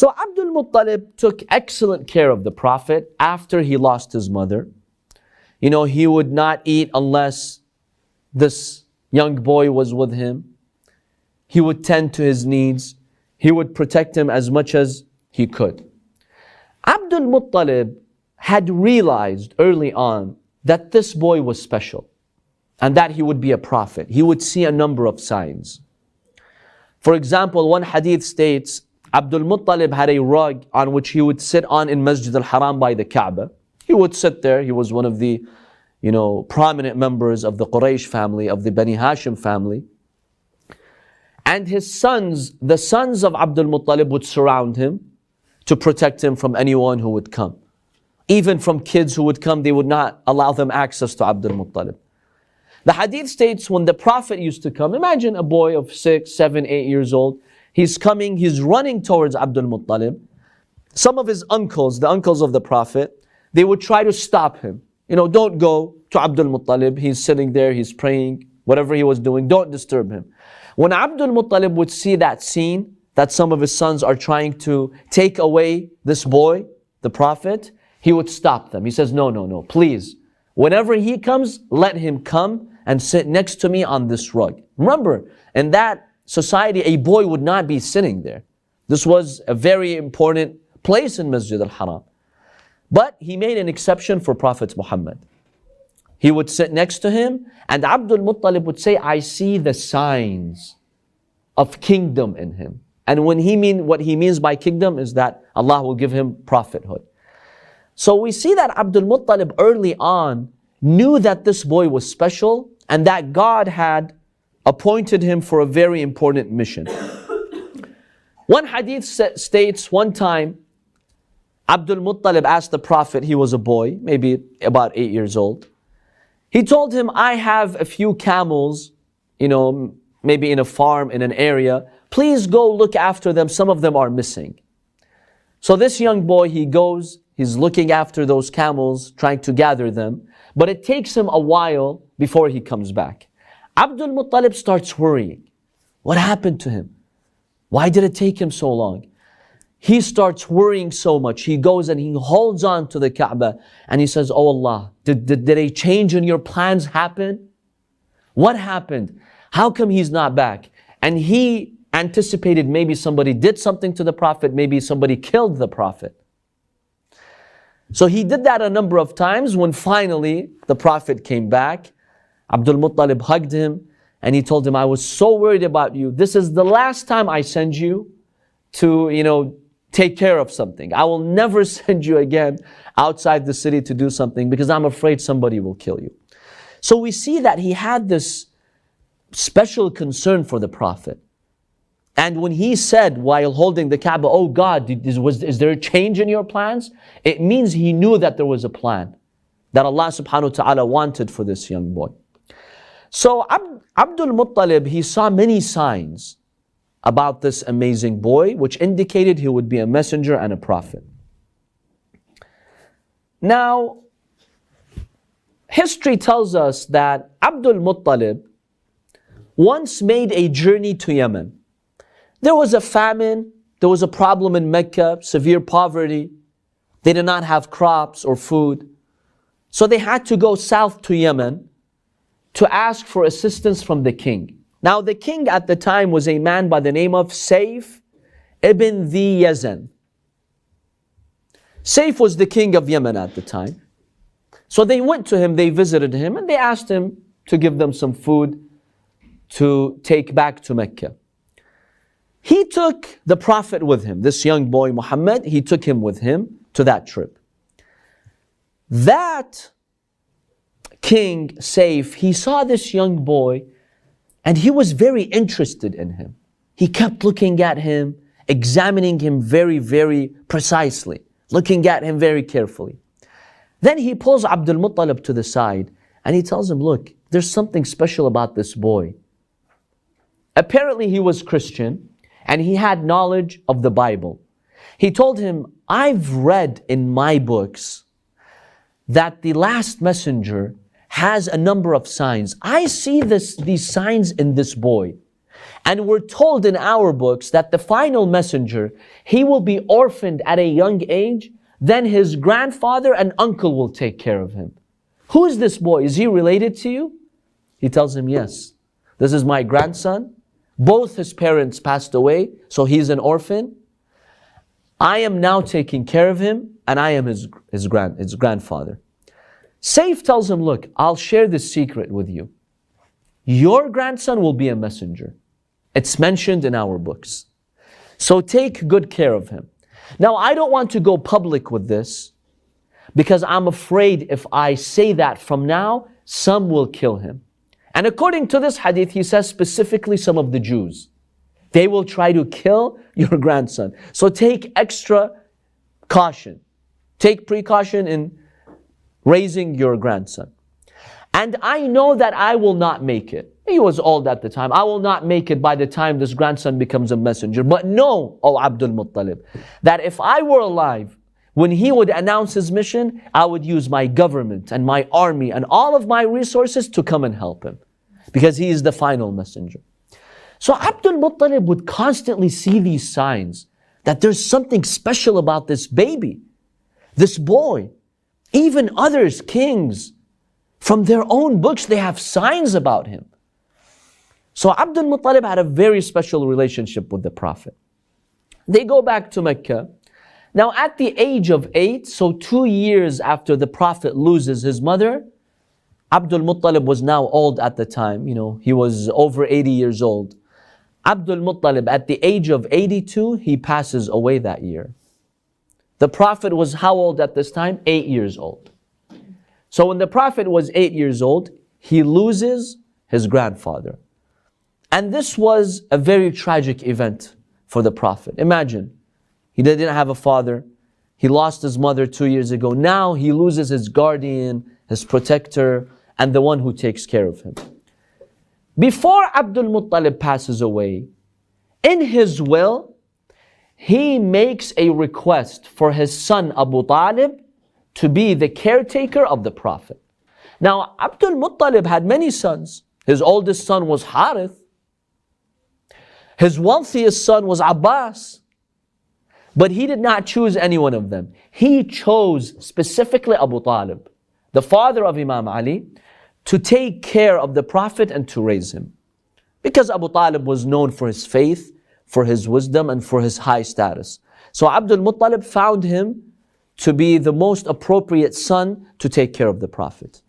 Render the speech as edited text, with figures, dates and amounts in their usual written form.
So Abdul Muthalib took excellent care of the Prophet after he lost his mother. He would not eat unless this young boy was with him. He would tend to his needs. He would protect him as much as he could. Abdul Muthalib had realized early on that this boy was special and that he would be a prophet. He would see a number of signs. For example, one hadith states, Abdul Muthalib had a rug on which he would sit on in Masjid al-Haram by the Kaaba. He would sit there. He was one of the, prominent members of the Quraysh family, of the Bani Hashim family. And his sons, the sons of Abdul Muthalib, would surround him to protect him from anyone who would come. Even from kids who would come, they would not allow them access to Abdul Muthalib. The hadith states when the Prophet used to come, imagine a boy of 6, 7, 8 years old. He's coming, he's running towards Abdul Muthalib. Some of his uncles, the uncles of the Prophet, they would try to stop him. Don't go to Abdul Muthalib. He's sitting there, he's praying, whatever he was doing, don't disturb him. When Abdul Muthalib would see that scene, that some of his sons are trying to take away this boy, the Prophet, he would stop them. He says, no, please. Whenever he comes, let him come and sit next to me on this rug. Remember, in that society, a boy would not be sitting there. This was a very important place in Masjid al-Haram. But he made an exception for Prophet Muhammad. He would sit next to him, and Abdul Muthalib would say, I see the signs of kingdom in him. And what he means by kingdom is that Allah will give him prophethood. So we see that Abdul Muthalib early on knew that this boy was special and that God had appointed him for a very important mission. One hadith states one time, Abdul Muthalib asked the Prophet, he was a boy, maybe about 8 years old. He told him, I have a few camels, maybe in a farm, in an area. Please go look after them. Some of them are missing. So this young boy, he goes, he's looking after those camels, trying to gather them. But it takes him a while before he comes back. Abdul Muthalib starts worrying. What happened to him? Why did it take him so long? He starts worrying so much. He goes and he holds on to the Kaaba and he says, Oh Allah, did a change in your plans happen? What happened? How come he's not back? And he anticipated maybe somebody did something to the Prophet, maybe somebody killed the Prophet. So he did that a number of times. When finally the Prophet came back, Abdul Muthalib hugged him and he told him, I was so worried about you. This is the last time I send you to, take care of something. I will never send you again outside the city to do something because I'm afraid somebody will kill you. So we see that he had this special concern for the Prophet. And when he said while holding the Kaaba, oh God, is there a change in your plans? It means he knew that there was a plan that Allah subhanahu wa ta'ala wanted for this young boy. So Abdul Muthalib, he saw many signs about this amazing boy, which indicated he would be a messenger and a prophet. Now, history tells us that Abdul Muthalib once made a journey to Yemen. There was a famine, there was a problem in Mecca, severe poverty. They did not have crops or food. So they had to go south to Yemen to ask for assistance from the king. Now the king at the time was a man by the name of Sayf ibn the Yazan. Sayf was the king of Yemen at the time. So they went to him, they visited him, and they asked him to give them some food to take back to Mecca. He took the Prophet with him, this young boy Muhammad, he took him with him to that trip. That king, Sayf, he saw this young boy and he was very interested in him. He kept looking at him, examining him very, very precisely, looking at him very carefully. Then he pulls Abdul Muthalib to the side and he tells him, look, there's something special about this boy. Apparently he was Christian and he had knowledge of the Bible. He told him, I've read in my books that the last messenger has a number of signs. I see these signs in this boy. And we're told in our books that the final messenger, he will be orphaned at a young age, then his grandfather and uncle will take care of him. Who is this boy? Is he related to you? He tells him, yes. This is my grandson. Both his parents passed away, so he's an orphan. I am now taking care of him, and I am his grandfather. Saif tells him, look, I'll share this secret with you. Your grandson will be a messenger. It's mentioned in our books. So take good care of him. Now, I don't want to go public with this because I'm afraid if I say that from now, some will kill him. And according to this hadith, he says specifically some of the Jews. They will try to kill your grandson. So take extra caution. Take precaution in raising your grandson. And I know that I will not make it. He was old at the time. I will not make it by the time this grandson becomes a messenger. But know, O Abdul Muthalib, that if I were alive, when he would announce his mission, I would use my government and my army and all of my resources to come and help him. Because he is the final messenger. So Abdul Muthalib would constantly see these signs that there's something special about this baby, this boy. Even others, kings, from their own books, they have signs about him. So Abdul Muthalib had a very special relationship with the Prophet. They go back to Mecca. Now at the age of 8, so 2 years after the Prophet loses his mother, Abdul Muthalib was now old at the time. He was over 80 years old. Abdul Muthalib, at the age of 82, he passes away that year. The Prophet was how old at this time? 8 years old. So when the Prophet was 8 years old, he loses his grandfather. And this was a very tragic event for the Prophet. Imagine, he didn't have a father. He lost his mother 2 years ago. Now he loses his guardian, his protector, and the one who takes care of him. Before Abdul Muttalib passes away, in his will, he makes a request for his son Abu Talib to be the caretaker of the Prophet. Now, Abdul Muttalib had many sons. His oldest son was Harith. His wealthiest son was Abbas. But he did not choose any one of them. He chose specifically Abu Talib, the father of Imam Ali, to take care of the Prophet and to raise him. Because Abu Talib was known for his faith, for his wisdom, and for his high status. So Abdul Muttalib found him to be the most appropriate son to take care of the Prophet.